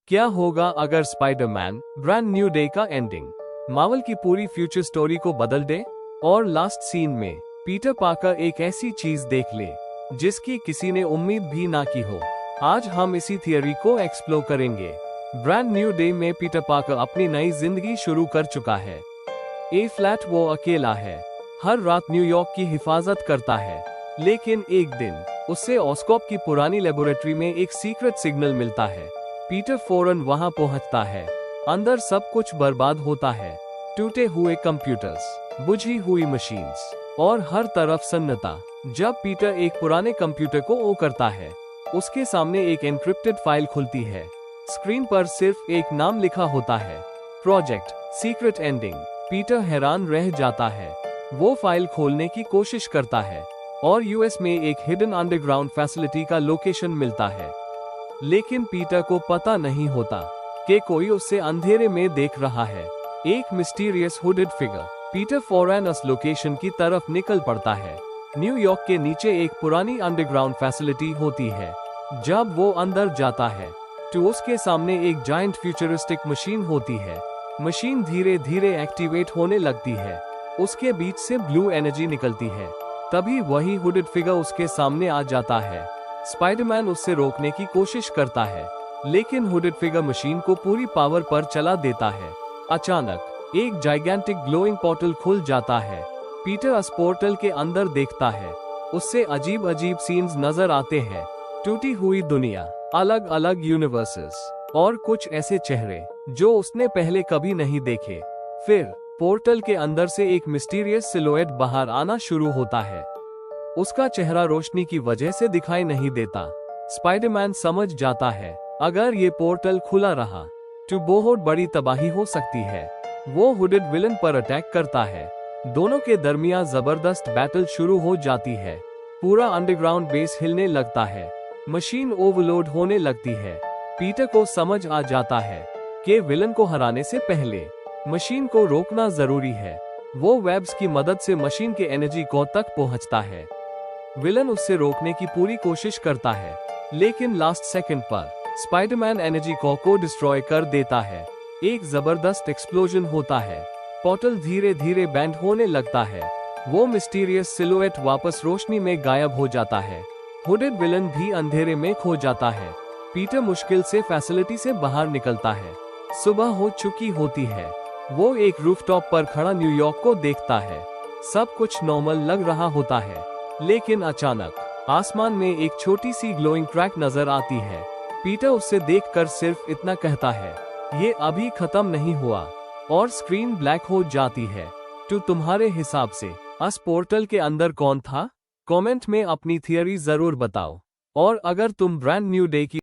क्या होगा अगर स्पाइडरमैन ब्रांड न्यू डे का एंडिंग मार्वल की पूरी फ्यूचर स्टोरी को बदल दे? और लास्ट सीन में पीटर पार्कर एक ऐसी चीज देख ले जिसकी किसी ने उम्मीद भी ना की हो। आज हम इसी थियरी को एक्सप्लोर करेंगे। ब्रांड न्यू डे में पीटर पार्कर अपनी नई जिंदगी शुरू कर चुका है। ए फ्लैट वो अकेला है, हर रात न्यूयॉर्क की हिफाजत करता है। लेकिन एक दिन उससे ऑस्कॉप की पुरानी लेबोरेटरी में एक सीक्रेट सिग्नल मिलता है। पीटर फौरन वहां पहुंचता है। अंदर सब कुछ बर्बाद होता है, टूटे हुए कंप्यूटर्स, बुझी हुई मशीन्स और हर तरफ सन्नाटा। जब पीटर एक पुराने कंप्यूटर को ऑन करता है, उसके सामने एक एन्क्रिप्टेड फाइल खुलती है। स्क्रीन पर सिर्फ एक नाम लिखा होता है, प्रोजेक्ट सीक्रेट एंडिंग। पीटर हैरान रह जाता है। वो फाइल खोलने की कोशिश करता है और यूएस में एक हिडन अंडरग्राउंड फैसिलिटी का लोकेशन मिलता है। लेकिन पीटर को पता नहीं होता कि कोई उसे अंधेरे में देख रहा है। एक मिस्टीरियस हुडेड फिगर। पीटर फौरन उस लोकेशन की तरफ निकल पड़ता है। न्यूयॉर्क के नीचे एक पुरानी अंडरग्राउंड फैसिलिटी होती है। जब वो अंदर जाता है तो उसके सामने एक जायंट फ्यूचरिस्टिक मशीन होती है। मशीन धीरे धीरे एक्टिवेट होने लगती है। उसके बीच से ब्लू एनर्जी निकलती है। तभी वही हुडेड फिगर उसके सामने आ जाता है। स्पाइडरमैन उससे रोकने की कोशिश करता है, लेकिन हुडेड फिगर मशीन को पूरी पावर पर चला देता है। अचानक एक जाइगेंटिक ग्लोइंग पोर्टल खुल जाता है। पीटर उस पोर्टल के अंदर देखता है। उससे अजीब अजीब सीन्स नजर आते हैं, टूटी हुई दुनिया, अलग अलग यूनिवर्सेस और कुछ ऐसे चेहरे जो उसने पहले कभी नहीं देखे। फिर पोर्टल के अंदर से एक मिस्टीरियस सिलुएट बाहर आना शुरू होता है। उसका चेहरा रोशनी की वजह से दिखाई नहीं देता। स्पाइडरमैन समझ जाता है अगर ये पोर्टल खुला रहा तो बहुत बड़ी तबाही हो सकती है। वो हुडेड विलन पर अटैक करता है। दोनों के दरमियान जबरदस्त बैटल शुरू हो जाती है। पूरा अंडरग्राउंड बेस हिलने लगता है। मशीन ओवरलोड होने लगती है। पीटर को समझ आ जाता है कि विलन को हराने से पहले मशीन को रोकना जरूरी है। वो वेब्स की मदद से मशीन के एनर्जी को तक पहुंचता है। विलन उससे रोकने की पूरी कोशिश करता है, लेकिन लास्ट सेकंड पर स्पाइडरमैन एनर्जी को डिस्ट्रॉय कर देता है। एक जबरदस्त एक्सप्लोजन होता है। पोर्टल धीरे धीरे बैंड होने लगता है। वो मिस्टीरियस सिलुएट वापस रोशनी में गायब हो जाता है। हुडेड विलन भी अंधेरे में खो जाता है। पीटर मुश्किल से फैसिलिटी से बाहर निकलता है। सुबह हो चुकी होती है। वो एक रूफटॉप पर खड़ा न्यूयॉर्क को देखता है। सब कुछ नॉर्मल लग रहा होता है, लेकिन अचानक आसमान में एक छोटी सी ग्लोइंग ट्रैक नजर आती है। पीटर उससे देखकर सिर्फ इतना कहता है, ये अभी खत्म नहीं हुआ, और स्क्रीन ब्लैक हो जाती है। तो तुम्हारे हिसाब से उस पोर्टल के अंदर कौन था? कमेंट में अपनी थियरी जरूर बताओ। और अगर तुम ब्रांड न्यू डे की